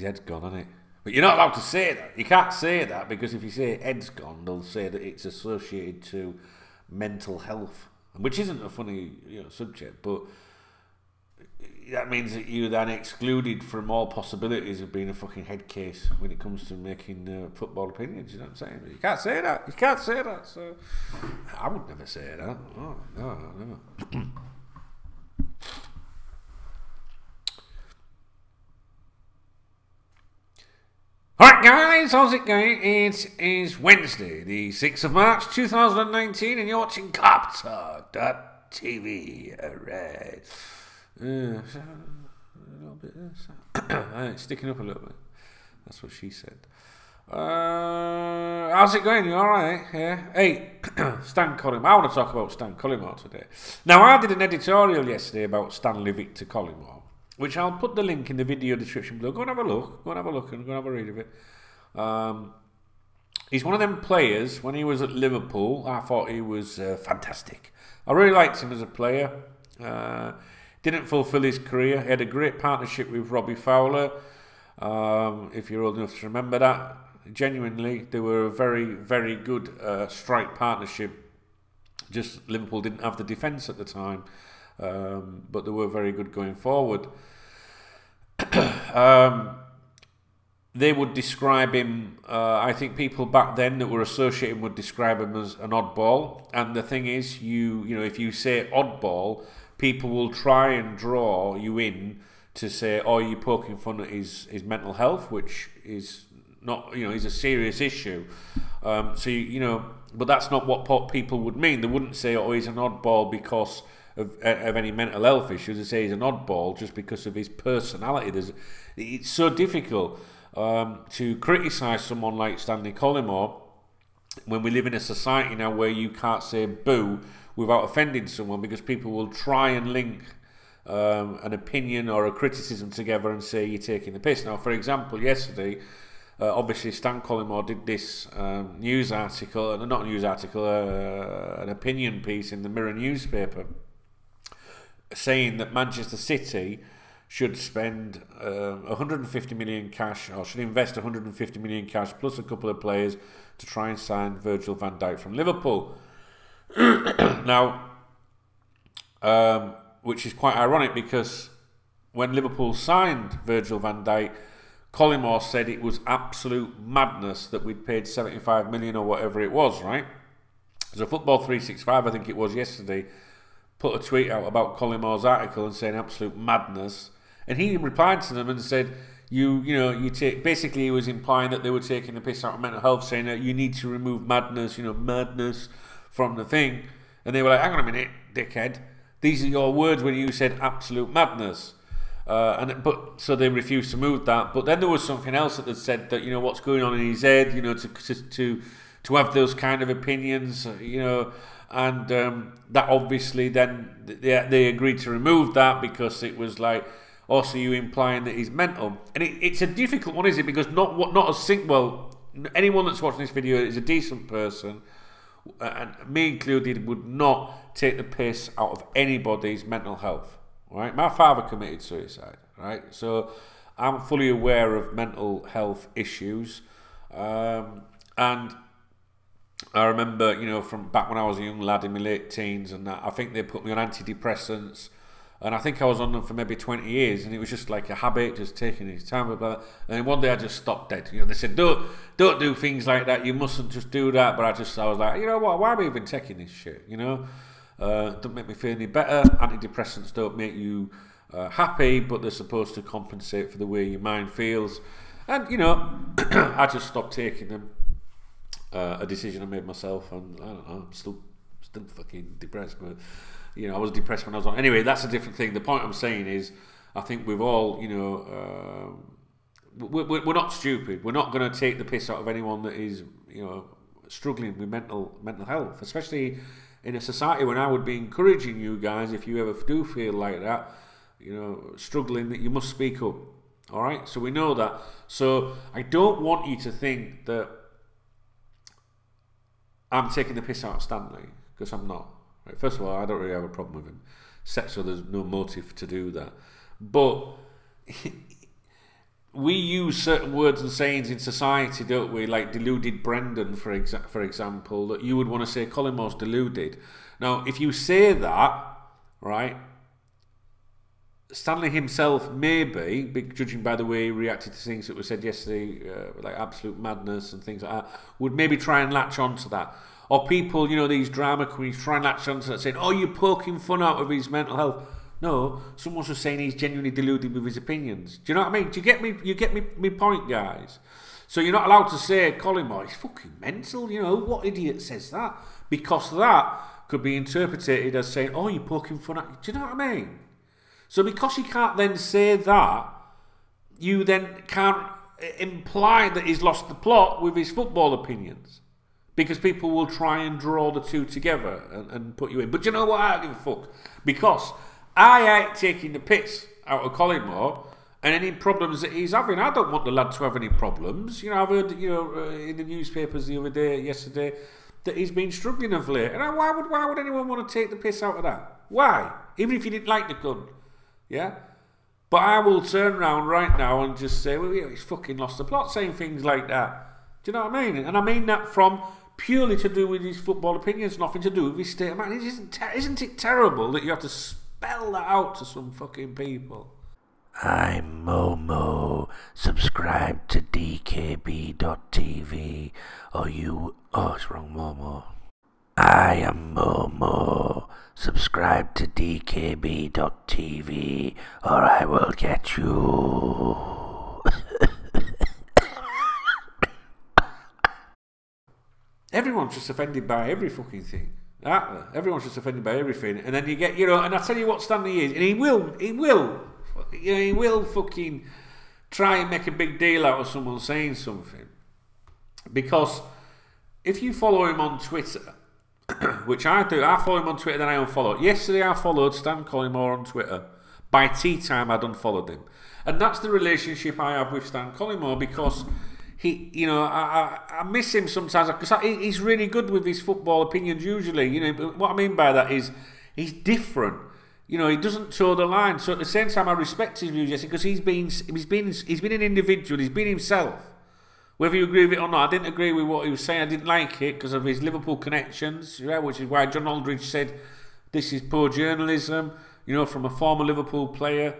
head's gone, hasn't it? But you're not allowed to say that. You can't say that because if you say head's gone, they'll say that it's associated to mental health, which isn't a funny subject, but that means that you're then excluded from all possibilities of being a fucking head case when it comes to making football opinions. You know what I'm saying? But you can't say that. You can't say that. So I would never say that. Oh, no, never. Alright guys, how's it going? It is Wednesday, the 6th of March 2019, and you're watching KopTalk.tv. Alright. A little bit it's sticking up a little bit. That's what she said. How's it going? You alright? Yeah. Hey, Stan Collymore. I want to talk about Stan Collymore today. Now, I did an editorial yesterday about Stanley Victor Collymore, which I'll put the link in the video description below. Go and have a look. Go and have a look and go and have a read of it. He's one of them players. When he was at Liverpool, I thought he was fantastic. I really liked him as a player. Didn't fulfil his career. He had a great partnership with Robbie Fowler. If you're old enough to remember that. Genuinely, they were a very, very good strike partnership. Just Liverpool didn't have the defence at the time. But they were very good going forward. They would describe him, I think people back then that were associated would describe him as an oddball. And the thing is, you know, if you say oddball, people will try and draw you in to say, oh, you're poking fun at his mental health, which is not, is a serious issue. So, but that's not what people would mean. They wouldn't say, oh, he's an oddball because of any mental health issues. They say he's an oddball just because of his personality. It's so difficult to criticise someone like Stanley Collymore when we live in a society now where you can't say boo without offending someone, because people will try and link an opinion or a criticism together and say you're taking the piss. Now, for example, yesterday, obviously Stan Collymore did this news article, not a news article, an opinion piece in the Mirror newspaper, saying that Manchester City should spend 150 million cash, or should invest 150 million cash plus a couple of players to try and sign Virgil van Dijk from Liverpool. Now, which is quite ironic because when Liverpool signed Virgil van Dijk, Collymore said it was absolute madness that we'd paid 75 million or whatever it was, right? So Football 365, I think it was yesterday, put a tweet out about Collymore's article and saying absolute madness, and he replied to them and said, you take, basically he was implying that they were taking the piss out of mental health, saying that you need to remove madness, madness from the thing, and they were like, hang on a minute, dickhead, these are your words when you said absolute madness. So they refused to move that. But then there was something else that they said that what's going on in his head, to have those kind of opinions, and that obviously then they agreed to remove that because it was like, also you implying that he's mental, and it's a difficult one, is it? Because anyone that's watching this video is a decent person, and me included, would not take the piss out of anybody's mental health. Right, my father committed suicide. Right, so I'm fully aware of mental health issues, and I remember, from back when I was a young lad in my late teens, and that, I think they put me on antidepressants, and I think I was on them for maybe 20 years, and it was just like a habit, just taking his time about it. And then one day I just stopped dead. They said, don't do things like that. You mustn't just do that. But I was like, you know what? Why am I even taking this shit? Don't make me feel any better. Antidepressants don't make you happy, but they're supposed to compensate for the way your mind feels. And I just stopped taking them. A decision I made myself, and I don't know, I'm still fucking depressed, but I was depressed when I was on. Anyway, that's a different thing. The point I'm saying is, I think we've all, we're not stupid. We're not going to take the piss out of anyone that is, struggling with mental health, especially in a society when I would be encouraging you guys, if you ever do feel like that, struggling, that you must speak up. All right, so we know that. So I don't want you to think that I'm taking the piss out of Stanley, because I'm not. Right? First of all, I don't really have a problem with him, so there's no motive to do that. But we use certain words and sayings in society, don't we? Like deluded Brendan, for example, that you would want to say Collingwood's deluded. Now, if you say that, right, Stanley himself, maybe, judging by the way he reacted to things that were said yesterday, like absolute madness and things like that, would maybe try and latch on to that. Or people, you know, these drama queens try and latch on to that, saying, oh, you're poking fun out of his mental health. No, someone's just saying he's genuinely deluded with his opinions. Do you know what I mean? Do you get me? You get me point, guys? So you're not allowed to say Collingwood, he's fucking mental, you know, what idiot says that? Because that could be interpreted as saying, oh, you're poking fun at... Do you know what I mean? So because you can't then say that, you then can't imply that he's lost the plot with his football opinions. Because people will try and draw the two together and put you in. But you know what? I don't give a fuck. Because I ain't taking the piss out of Collingwood and any problems that he's having. I don't want the lad to have any problems. You know, I've heard, you know, in the newspapers the other day, yesterday, that he's been struggling of late. And why would anyone want to take the piss out of that? Why? Even if you didn't like the gun. Yeah? But I will turn around right now and just say, well, yeah, he's fucking lost the plot, saying things like that. Do you know what I mean? And I mean that from purely to do with his football opinions, nothing to do with his state of mind. Isn't it terrible that you have to spell that out to some fucking people? I'm Momo. Subscribe to DKB.TV or you... Oh, it's wrong, Momo. I am Momo. Subscribe to DKB.TV or I will get you. Everyone's just offended by every fucking thing. Everyone's just offended by everything. And then you get, you know, and I tell you what Stanley is, and he will fucking try and make a big deal out of someone saying something. Because if you follow him on Twitter, which I do, I follow him on Twitter, then I unfollow. Yesterday I followed Stan Collymore on Twitter. By tea time I'd unfollowed him. And that's the relationship I have with Stan Collymore, because he, you know, I miss him sometimes, because he's really good with his football opinions usually. You know, but what I mean by that is he's different. You know, he doesn't toe the line. So at the same time, I respect his views, because he's been an individual. He's been himself. Whether you agree with it or not, I didn't agree with what he was saying. I didn't like it because of his Liverpool connections, yeah, which is why John Aldridge said this is poor journalism. You know, from a former Liverpool player.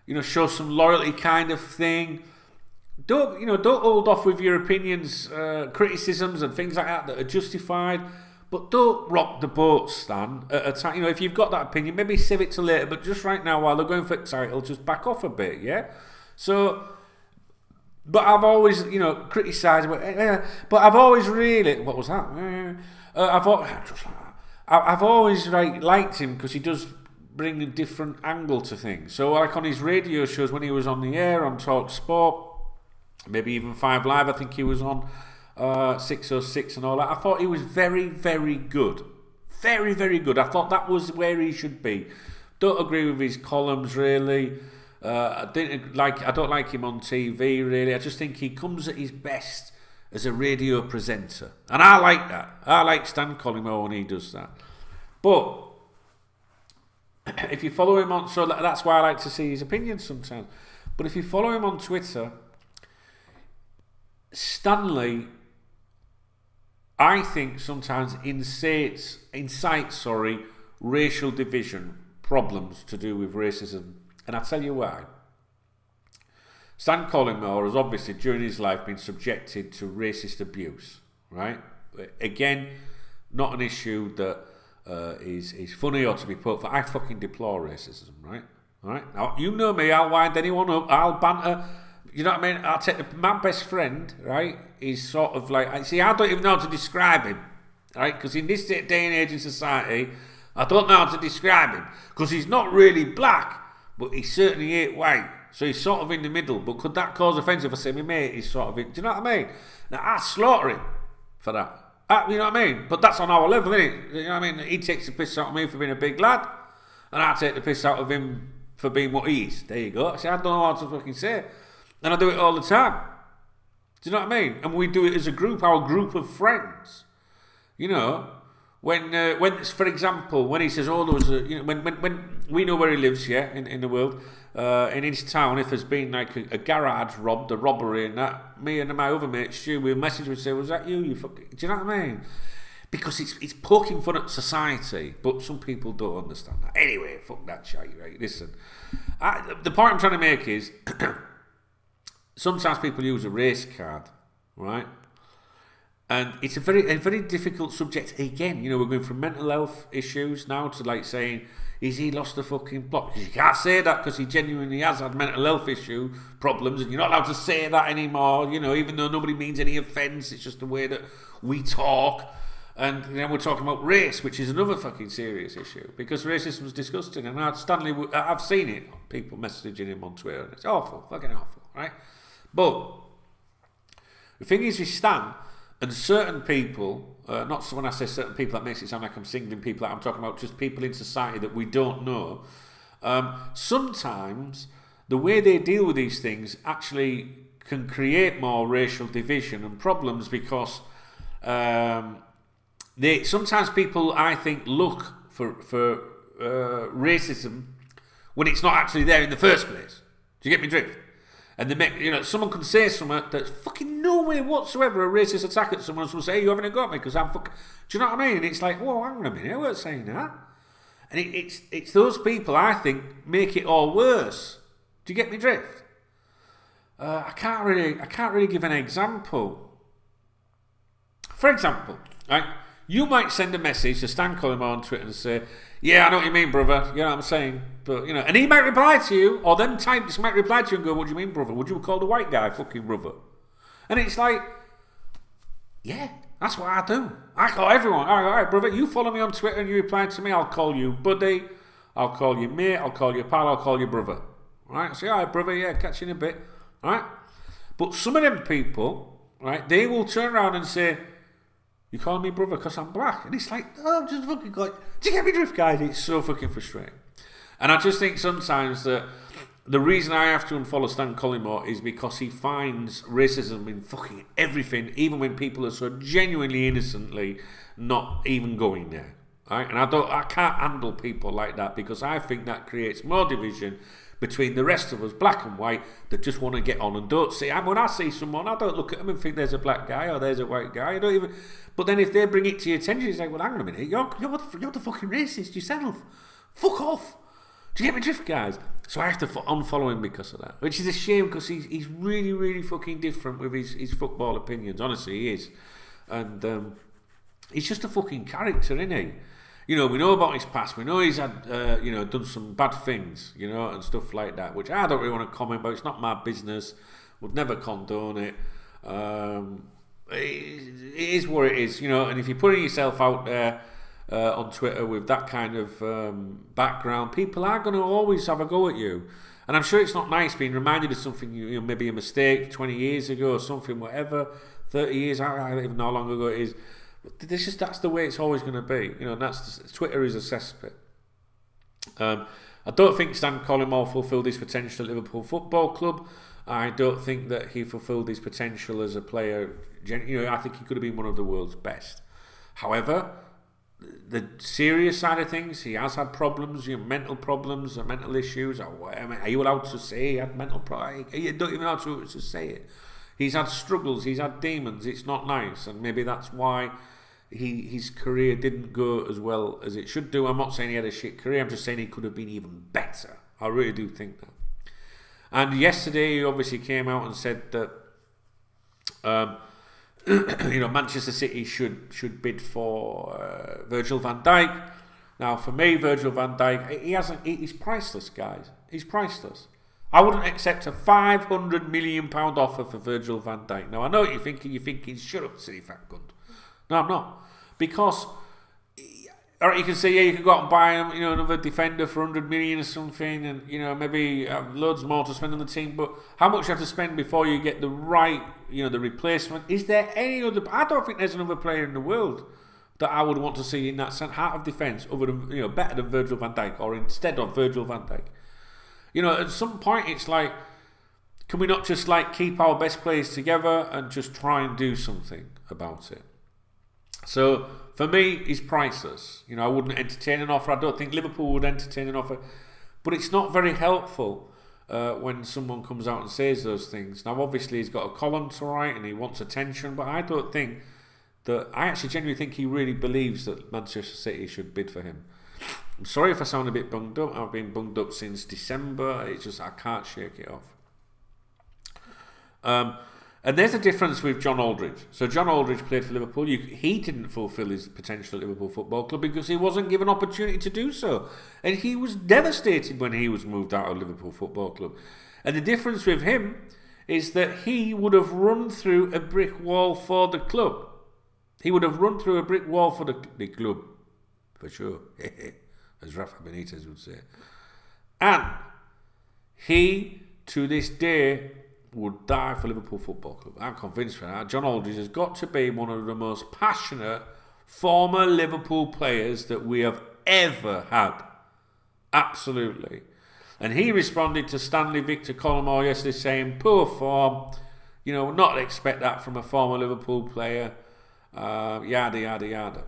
You know, show some loyalty kind of thing. Don't hold off with your opinions, criticisms and things like that are justified. But don't rock the boat, Stan. At a time, you know, if you've got that opinion, maybe save it to later. But just right now, while they're going for the title, just back off a bit, yeah. So, but I've always, you know, criticised. But I've always really, what was that? I've always liked him because he does bring a different angle to things. So, like on his radio shows when he was on the air on Talk Sport, maybe even 5 Live, I think he was on. 606 and all that. I thought he was very, very good. Very, very good. I thought that was where he should be. Don't agree with his columns really. I don't like him on TV really. I just think he comes at his best as a radio presenter. And I like that. I like Stan Collymore when he does that. But if you follow him on, so that's why I like to see his opinions sometimes. But if you follow him on Twitter, Stanley, I think sometimes incites racial division, problems to do with racism. And I'll tell you why. Stan Collymore has obviously during his life been subjected to racist abuse, right? Again, not an issue that is funny or to be put for. I fucking deplore racism, right? All right? Now, you know me, I'll wind anyone up, I'll banter. You know what I mean? I'll take my best friend, right? He's sort of like, I don't even know how to describe him, right? Because in this day and age in society, I don't know how to describe him. Because he's not really black, but he certainly ain't white. So he's sort of in the middle. But could that cause offence if I say my mate is sort of in? Do you know what I mean? Now, I slaughter him for that. You know what I mean? But that's on our level, isn't it? You know what I mean? He takes the piss out of me for being a big lad, and I take the piss out of him for being what he is. There you go. See, I don't know how to fucking say it. And I do it all the time. Do you know what I mean? And we do it as a group, our group of friends. You know, when for example, when he says, "Oh, there was a," you know, we know where he lives, yeah, in the world. In his town, if there's been like a garage robbed, a robbery, and that, me and my other mate Stu will message and say, "Was that you? You fucking?" Do you know what I mean? Because it's poking fun at society, but some people don't understand that. Anyway, fuck that shit, right? Listen, the point I'm trying to make is sometimes people use a race card, right? And it's a very difficult subject. Again, you know, we're going from mental health issues now to like saying, is he lost the fucking plot? Because you can't say that because he genuinely has had mental health issue problems, and you're not allowed to say that anymore. You know, even though nobody means any offence, it's just the way that we talk. And then we're talking about race, which is another fucking serious issue because racism is disgusting. And I've seen it. People messaging him on Twitter, and it's awful, fucking awful, right? But the thing is, with Stan and certain people, not when I say certain people, that makes it sound like I'm singling people out. I'm talking about just people in society that we don't know. Sometimes the way they deal with these things actually can create more racial division and problems because sometimes people, I think, look for racism when it's not actually there in the first place. Do you get me drift? And they make, you know, someone can say something that's fucking no way whatsoever a racist attack at someone, and someone say, hey, you haven't got me because I'm fucking. Do you know what I mean? And it's like, whoa, hang on a minute, I weren't saying that. And it's those people, I think, make it all worse. Do you get me drift? I can't really give an example. For example, right? You might send a message to Stan Collymore on Twitter and say, yeah, I know what you mean, brother. You know what I'm saying? But, you know, and he might reply to you, or them types might reply to you and go, what do you mean, brother? Would you call the white guy fucking brother? And it's like, yeah, that's what I do. I call everyone. All right, brother, you follow me on Twitter and you reply to me, I'll call you buddy, I'll call you mate, I'll call you pal, I'll call you brother. All right? I say, all right, brother, yeah, catch you in a bit. All right? But some of them people, right, they will turn around and say, you call me brother because I'm black. And it's like, oh, I'm just fucking like, do you get me drift, guys? It's so fucking frustrating. And I just think sometimes that the reason I have to unfollow Stan Collymore is because he finds racism in fucking everything, even when people are so genuinely innocently not even going there. Right? And I can't handle people like that because I think that creates more division between the rest of us, black and white, that just want to get on and don't see. When I see someone, I don't look at them and think there's a black guy or there's a white guy. I don't even. But then if they bring it to your attention, it's like, well, hang on a minute, you're the fucking racist yourself. Fuck off. Do you get me drift, guys? So I have to unfollow him because of that, which is a shame because he's really, really fucking different with his football opinions. Honestly, he is, and he's just a fucking character, isn't he? You know, we know about his past. We know he's had, done some bad things, you know, and stuff like that, which I don't really want to comment about. It's not my business. Would never condone it. It is what it is, you know. And if you're putting yourself out there on Twitter with that kind of background, people are going to always have a go at you. And I'm sure it's not nice being reminded of something, you know, maybe a mistake 20 years ago or something, whatever, 30 years, I don't even know how long ago it is. But that's the way it's always going to be, you know. And Twitter is a cesspit. I don't think Stan Collymore fulfilled his potential at Liverpool Football Club. I don't think that he fulfilled his potential as a player. You know, I think he could have been one of the world's best. However, the serious side of things, he has had problems, you know, mental problems or mental issues. Are you allowed to say he had mental problems? You don't even know how to say it. He's had struggles, he's had demons. It's not nice, and maybe that's why his career didn't go as well as it should do. I'm not saying he had a shit career. I'm just saying he could have been even better. I really do think that. And yesterday, he obviously came out and said that you know, Manchester City should bid for Virgil van Dijk. Now, for me, Virgil van Dijk, he's priceless, guys. He's priceless. I wouldn't accept a £500 million offer for Virgil van Dijk. Now, I know what you're thinking. You're thinking, shut up, silly fat cunt. No, I'm not. Because, all right, you can say, yeah, you can go out and buy him, you know, another defender for 100 million or something, and, you know, maybe have loads more to spend on the team. But how much you have to spend before you get the right, you know, the replacement? Is there any other? I don't think there's another player in the world that I would want to see in that heart of defence, other than, you know, better than Virgil van Dijk, or instead of Virgil van Dijk. You know, at some point it's like, can we not just like keep our best players together and just try and do something about it? So for me, he's priceless. You know, I wouldn't entertain an offer. I don't think Liverpool would entertain an offer. But it's not very helpful when someone comes out and says those things. Now, obviously, he's got a column to write and he wants attention, but I don't think that... I actually genuinely think he really believes that Manchester City should bid for him. I'm sorry if I sound a bit bunged up. I've been bunged up since December. It's just, I can't shake it off. And there's a difference with John Aldridge. So John Aldridge played for Liverpool. He didn't fulfil his potential at Liverpool Football Club because he wasn't given opportunity to do so. And he was devastated when he was moved out of Liverpool Football Club. And the difference with him is that he would have run through a brick wall for the club. He would have run through a brick wall for the club. For sure. As Rafa Benitez would say. And he, to this day, would die for Liverpool Football Club. I'm convinced of that. John Aldridge has got to be one of the most passionate former Liverpool players that we have ever had. Absolutely. And he responded to Stanley Victor Collymore yesterday saying, poor form, you know, not expect that from a former Liverpool player, yada, yada, yada.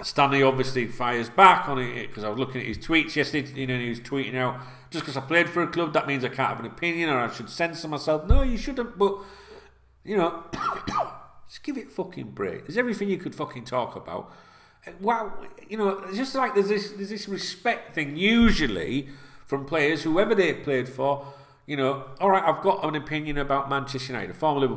Stanley obviously fires back on it because I was looking at his tweets yesterday, you know, and he was tweeting out, just because I played for a club, that means I can't have an opinion or I should censor myself. No, you shouldn't, but, you know, just give it a fucking break. There's everything you could fucking talk about. Wow, you know, it's just like there's this respect thing usually from players, whoever they played for. You know, all right, I've got an opinion about Manchester United. A former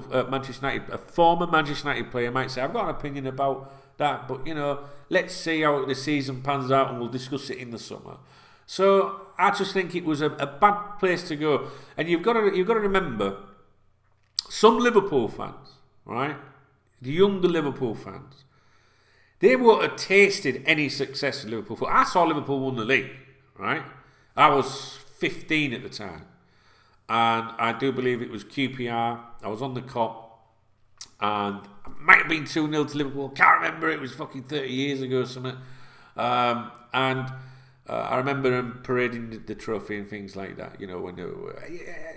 Manchester United player might say, I've got an opinion about that, but, you know, let's see how the season pans out and we'll discuss it in the summer. So I just think it was a bad place to go. And you've got to remember, some Liverpool fans, right, the younger Liverpool fans, they won't have tasted any success in Liverpool. I saw Liverpool win the league, right? I was 15 at the time. And I do believe it was QPR. I was on the Kop. And it might have been 2-0 to Liverpool. Can't remember. It was fucking 30 years ago or something. I remember them parading the trophy and things like that. You know, when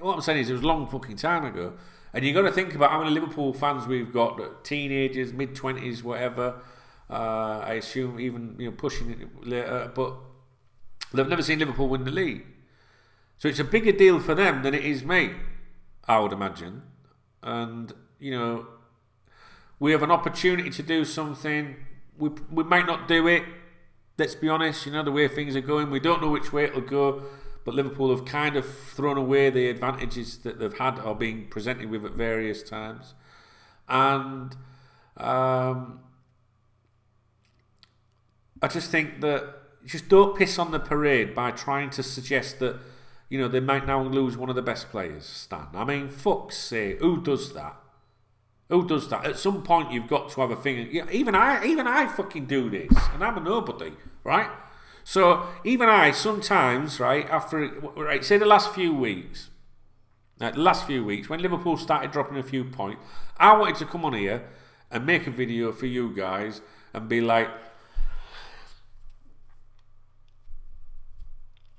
what I'm saying is it was a long fucking time ago. And you've got to think about how many Liverpool fans we've got, teenagers, mid-20s, whatever. I assume even, you know, pushing it later. But they've never seen Liverpool win the league. So it's a bigger deal for them than it is me, I would imagine. And, you know, we have an opportunity to do something. We might not do it. Let's be honest, you know, the way things are going. We don't know which way it'll go. But Liverpool have kind of thrown away the advantages that they've had or been presented with at various times. And I just think that just don't piss on the parade by trying to suggest that, you know, they might now lose one of the best players, Stan. I mean, fuck's sake, who does that? Who does that? At some point, you've got to have a thing. You know, even I fucking do this, and I'm a nobody, right? So even I sometimes, right, say the last few weeks, when Liverpool started dropping a few points, I wanted to come on here and make a video for you guys and be like,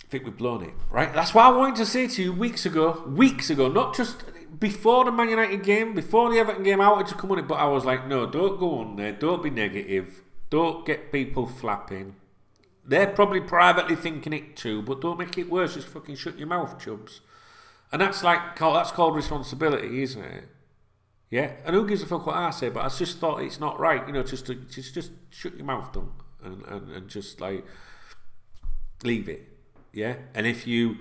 I think we've blown it, right? That's what I wanted to say to you weeks ago, not just before the Man United game, before the Everton game. I wanted to come on it, but I was like, no, don't go on there, don't be negative, don't get people flapping. They're probably privately thinking it too, but don't make it worse, just fucking shut your mouth, chubs. And that's called responsibility, isn't it? Yeah, and who gives a fuck what I say, but I just thought it's not right, you know, just shut your mouth down and just like leave it. Yeah, and if you,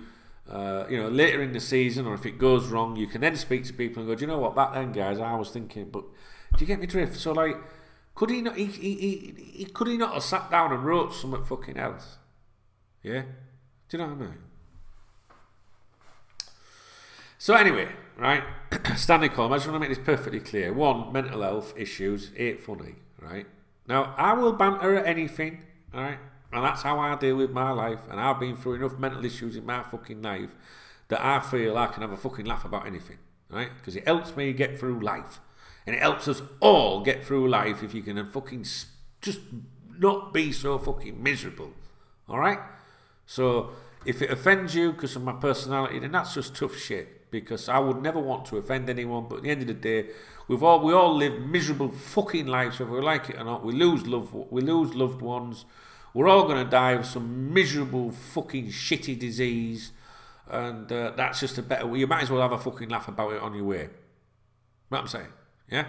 you know, later in the season, or if it goes wrong, you can then speak to people and go, do you know what, back then, guys, I was thinking, but do you get me drift? So, like, could he not? Could he not have sat down and wrote something fucking else? Yeah, do you know what I mean? So anyway, right, Stanley Colm, I just want to make this perfectly clear. One, mental health issues ain't funny, right? Now, I will banter at anything, all right? And that's how I deal with my life. And I've been through enough mental issues in my fucking life that I feel I can have a fucking laugh about anything, right? Because it helps me get through life. And it helps us all get through life if you can fucking just not be so fucking miserable, all right? So if it offends you because of my personality, then that's just tough shit, because I would never want to offend anyone. But at the end of the day, we all live miserable fucking lives, whether we like it or not. We lose loved ones. We're all going to die of some miserable fucking shitty disease, and that's just a better way. You might as well have a fucking laugh about it on your way. What I'm saying, yeah?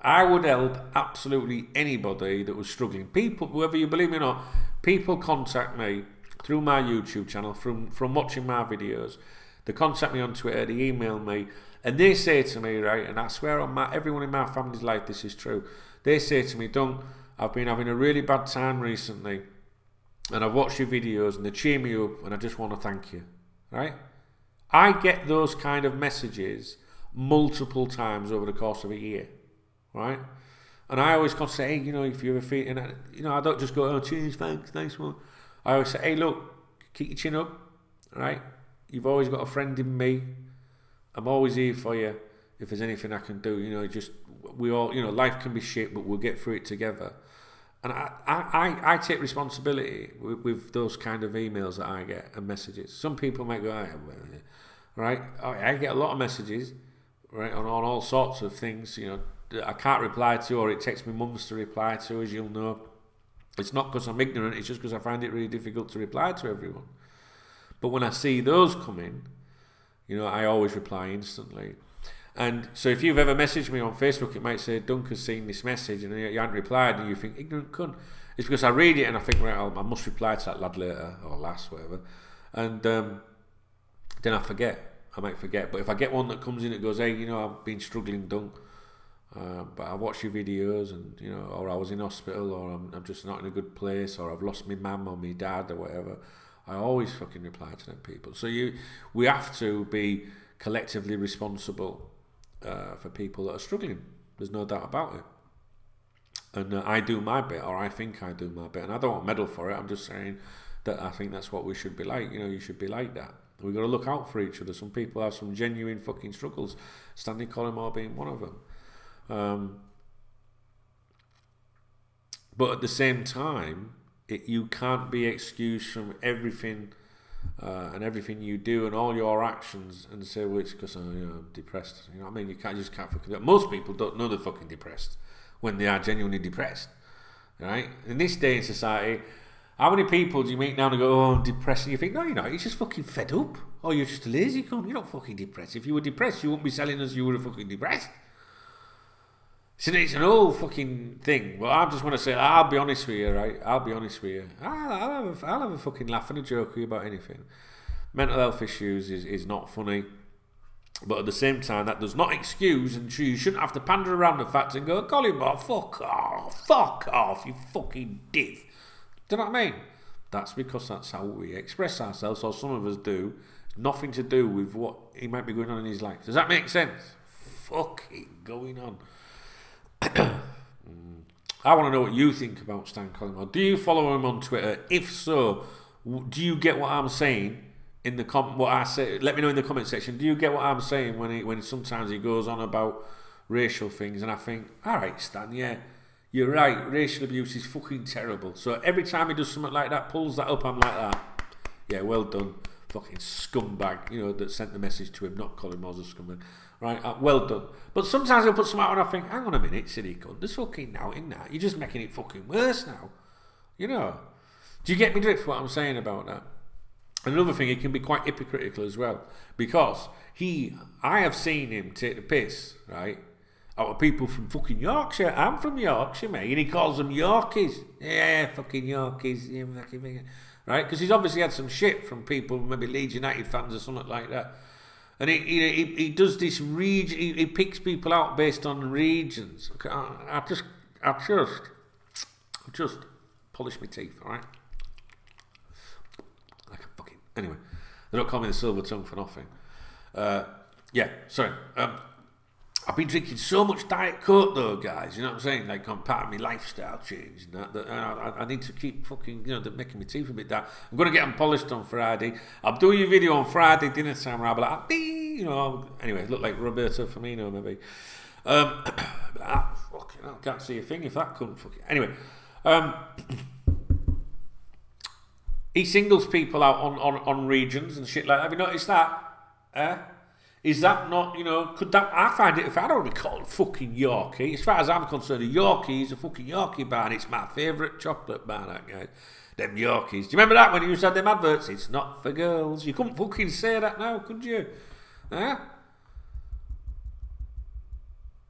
I would help absolutely anybody that was struggling. People, whether you believe me or not, people contact me through my YouTube channel, from watching my videos. They contact me on Twitter, they email me, and they say to me, right, and I swear on everyone in my family's life this is true, they say to me, Dunk, I've been having a really bad time recently, and I've watched your videos, and they cheer me up, and I just want to thank you, right? I get those kind of messages multiple times over the course of a year, right? And I always say, hey, you know, if you ever feel, and I don't just go, oh, cheers, thanks, nice one. I always say, hey, look, keep your chin up, right? You've always got a friend in me. I'm always here for you. If there's anything I can do, you know, we all, you know, life can be shit, but we'll get through it together. And I take responsibility with those kind of emails that I get and messages. Some people might go, right? I get a lot of messages, right, on all sorts of things, you know, that I can't reply to, or it takes me months to reply to, as you'll know. It's not because I'm ignorant, it's just because I find it really difficult to reply to everyone. But when I see those come in, you know, I always reply instantly. And so if you've ever messaged me on Facebook, it might say, Dunk has seen this message, and you haven't replied, and you think, ignorant cunt. It's because I read it and I think, right, I must reply to that lad later, or lass, whatever. And then I forget. I might forget. But if I get one that comes in that goes, hey, you know, I've been struggling, Dunk, but I watch your videos, and, you know, or I was in hospital, or I'm just not in a good place, or I've lost my mum or my dad or whatever, I always fucking reply to them people. So we have to be collectively responsible for people that are struggling. There's no doubt about it. And I do my bit, or I think I do my bit, and I don't want a medal for it. I'm just saying that I think that's what we should be like. You know, you should be like that. We've got to look out for each other. Some people have some genuine fucking struggles, Stanley Collymore being one of them. But at the same time, you can't be excused from everything and everything you do and all your actions and say, well, it's because I'm depressed. You know what I mean? You just can't fucking do it. Most people don't know they're fucking depressed when they are genuinely depressed, right? In this day in society, how many people do you meet now and go, oh, I'm depressed? And you think, no, you're not. You're just fucking fed up. Or you're just a lazy cunt. You're not fucking depressed. If you were depressed, you wouldn't be selling us you were fucking depressed. So it's an old fucking thing. But I just want to say, I'll be honest with you, right? I'll be honest with you. I'll have a fucking laugh and a joke with you about anything. Mental health issues is not funny. But at the same time, that does not excuse, and you shouldn't have to pander around the facts and go, Collymore, fuck off, you fucking div. Do you know what I mean? That's because that's how we express ourselves, or some of us do. It's nothing to do with what he might be going on in his life. Does that make sense? Fucking going on. I want to know what you think about Stan Collymore. Do you follow him on Twitter? If so, do you get what I'm saying in the what I say? Let me know in the comment section. Do you get what I'm saying when sometimes he goes on about racial things, and I think, all right, Stan, yeah, you're right. Racial abuse is fucking terrible. So every time he does something like that, pulls that up, I'm like that. Yeah, well done, fucking scumbag. You know, that sent the message to him. Not Collymore's a scumbag. Right, well done. But sometimes he'll put something out and I think, hang on a minute, silly cunt, there's fucking now in that. You're just making it fucking worse now. You know? Do you get me drift what I'm saying about that? Another thing, he can be quite hypocritical as well. Because I have seen him take the piss, right, out of people from fucking Yorkshire. I'm from Yorkshire, mate. And he calls them Yorkies. Yeah, fucking Yorkies. Yeah, right? Because he's obviously had some shit from people, maybe Leeds United fans or something like that. And he does this region. He picks people out based on regions. I just polish my teeth, all right? Like a fucking anyway. They don't call me the silver tongue for nothing. Yeah, sorry. I've been drinking so much Diet Coke though, guys. You know what I'm saying? Like, I'm part of my lifestyle change. And that I need to keep fucking, you know, they're making my teeth a bit dark. I'm going to get them polished on Friday. I'll do your video on Friday dinner time where I'll be like, you know, anyway, look like Roberto Firmino maybe. Fucking hell, can't see a thing if that couldn't fucking... Anyway, he singles people out on regions and shit like that. Have you noticed that? Is that not, you know, could that, I find it, if I don't want to be called a fucking Yorkie, as far as I'm concerned, a Yorkie is a fucking Yorkie bar, and it's my favourite chocolate bar, that guy. Them Yorkies. Do you remember that when you used to have them adverts? It's not for girls. You couldn't fucking say that now, could you? Huh?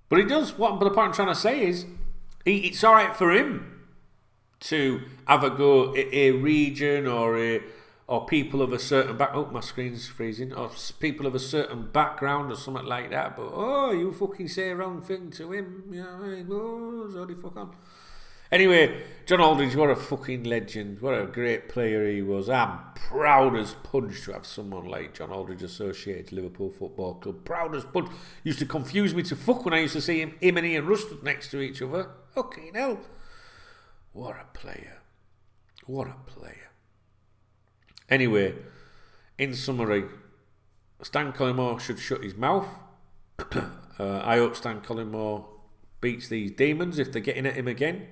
But he does. What the point I'm trying to say is, it's alright for him to have a go at a region or people of a certain back. Oh, my screen's freezing. Or people of a certain background or something like that. But you fucking say a wrong thing to him. You know what I mean? Oh, so fuck on. Anyway, John Aldridge, what a fucking legend. What a great player he was. I'm proud as punch to have someone like John Aldridge associated to Liverpool Football Club. Proud as punch. Used to confuse me to fuck when I used to see him and Ian Russ next to each other. Fucking hell. What a player. What a player. Anyway, in summary, Stan Collymore should shut his mouth. I hope Stan Collymore beats these demons if they're getting at him again.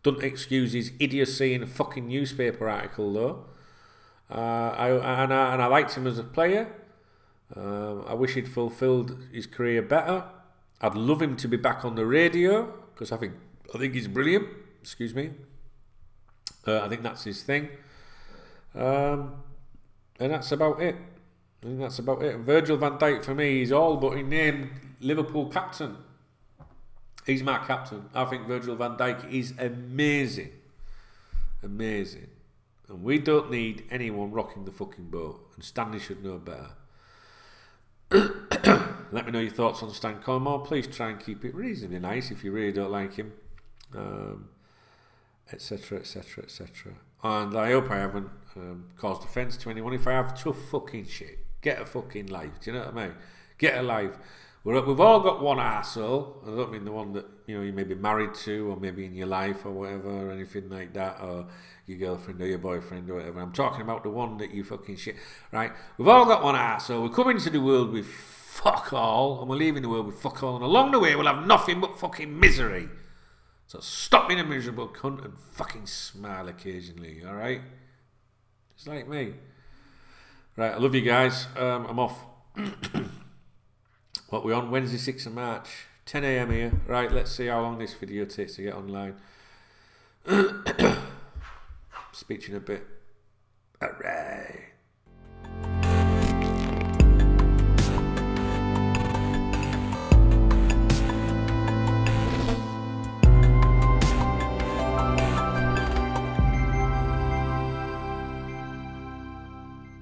Don't excuse his idiocy in a fucking newspaper article though. I liked him as a player. I wish he'd fulfilled his career better. I'd love him to be back on the radio because I think he's brilliant. Excuse me. I think that's his thing. And that's about it. I think that's about it. Virgil van Dijk for me, he's all but in name Liverpool captain. He's my captain. I think Virgil van Dijk is amazing. Amazing. And we don't need anyone rocking the fucking boat. And Stanley should know better. Let me know your thoughts on Stan Collymore. Please try and keep it reasonably nice if you really don't like him. Etc, etc, etc. And I hope I haven't caused offence to anyone. If I have, tough fucking shit. Get a fucking life. Do you know what I mean? Get a life. We've all got one arsehole. I don't mean the one that you may be married to, or maybe in your life, or whatever, or anything like that, or your girlfriend or your boyfriend or whatever. I'm talking about the one that you fucking shit. Right? We've all got one arsehole. We come into the world with fuck all, and we're leaving the world with fuck all. And along the way, we'll have nothing but fucking misery. So stop being a miserable cunt and fucking smile occasionally. All right? Just like me. Right? I love you guys. I'm off. What we on? Wednesday 6th of March, 10 AM here. Right, let's see how long this video takes to get online. Speak to you in a bit.